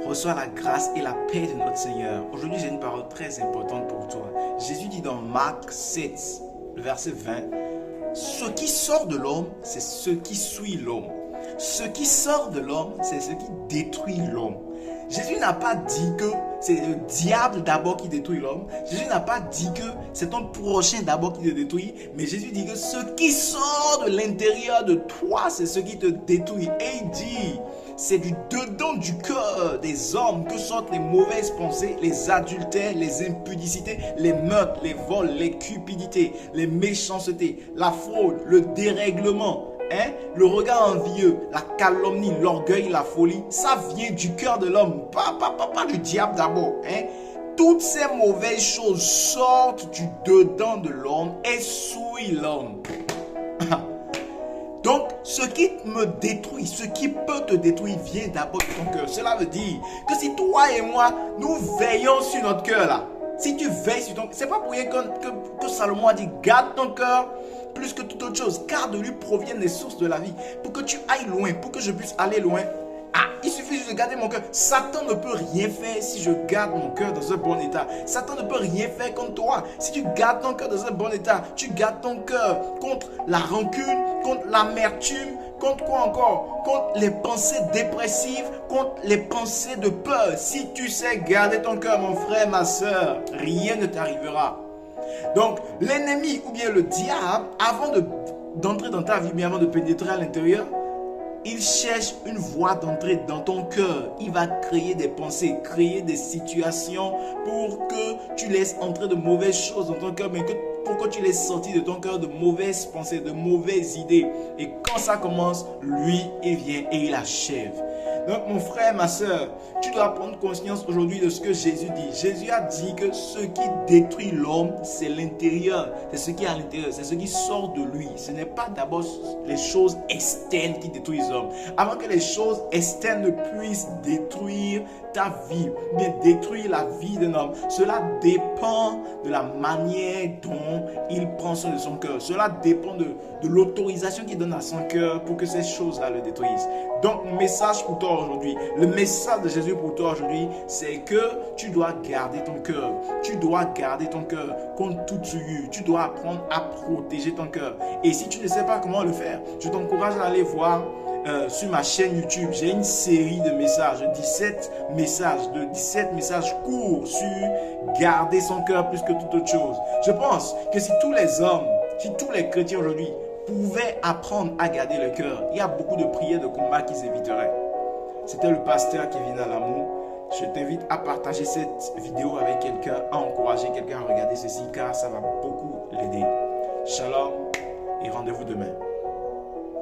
Reçois la grâce et la paix de notre Seigneur. Aujourd'hui, j'ai une parole très importante pour toi. Jésus dit dans Marc 7, le verset 20, « Ce qui sort de l'homme, c'est ce qui suit l'homme. Ce qui sort de l'homme, c'est ce qui détruit l'homme. » Jésus n'a pas dit que c'est le diable d'abord qui détruit l'homme. Jésus n'a pas dit que c'est ton prochain d'abord qui te détruit. Mais Jésus dit que ce qui sort de l'intérieur de toi, c'est ce qui te détruit. Et il dit, c'est du dedans du cœur des hommes que sortent les mauvaises pensées, les adultères, les impudicités, les meurtres, les vols, les cupidités, les méchancetés, la fraude, le dérèglement. Le regard envieux, la calomnie, l'orgueil, la folie, ça vient du cœur de l'homme, pas du diable d'abord. Toutes ces mauvaises choses sortent du dedans de l'homme et souillent l'homme. Donc, ce qui me détruit, ce qui peut te détruire, vient d'abord de ton cœur. Cela veut dire que si toi et moi, nous veillons sur notre cœur là, si tu veilles sur ton cœur, c'est pas pour rien que Salomon a dit, garde ton cœur plus que toute autre chose, car de lui proviennent les sources de la vie. Pour que tu ailles loin, pour que je puisse aller loin, il suffit juste de garder mon cœur. Satan ne peut rien faire si je garde mon cœur dans un bon état. Satan ne peut rien faire contre toi. Si tu gardes ton cœur dans un bon état, tu gardes ton cœur contre la rancune, contre l'amertume, contre quoi encore? Contre les pensées dépressives, contre les pensées de peur. Si tu sais garder ton cœur, mon frère, ma soeur, rien ne t'arrivera. Donc, l'ennemi ou bien le diable, avant d'entrer dans ta vie, bien avant de pénétrer à l'intérieur, il cherche une voie d'entrée dans ton cœur. Il va créer des pensées, créer des situations pour que tu laisses entrer de mauvaises choses dans ton cœur, mais pour que tu laisses sortir de ton cœur de mauvaises pensées, de mauvaises idées. Et quand ça commence, lui, il vient et il achève. Donc mon frère, ma soeur, tu dois prendre conscience aujourd'hui de ce que Jésus dit. Jésus a dit que ce qui détruit l'homme, c'est l'intérieur. C'est ce qui est à l'intérieur, c'est ce qui sort de lui. Ce n'est pas d'abord les choses externes qui détruisent l'homme. Avant que les choses externes ne puissent détruire ta vie, bien détruire la vie d'un homme, cela dépend de la manière dont il prend soin de son cœur. Cela dépend de l'autorisation qu'il donne à son cœur pour que ces choses-là le détruisent. Donc, mon message pour toi aujourd'hui, le message de Jésus pour toi aujourd'hui, c'est que tu dois garder ton cœur. Tu dois garder ton cœur contre toute souillure. Tu dois apprendre à protéger ton cœur. Et si tu ne sais pas comment le faire, je t'encourage à aller voir sur ma chaîne YouTube. J'ai une série de messages, 17 messages courts sur garder son cœur plus que toute autre chose. Je pense que si tous les hommes, si tous les chrétiens aujourd'hui pouvaient apprendre à garder le cœur, il y a beaucoup de prières de combat qui s'éviteraient. C'était le pasteur Kevin Alamou. Je t'invite à partager cette vidéo avec quelqu'un, à encourager quelqu'un à regarder ceci car ça va beaucoup l'aider. Shalom et rendez-vous demain.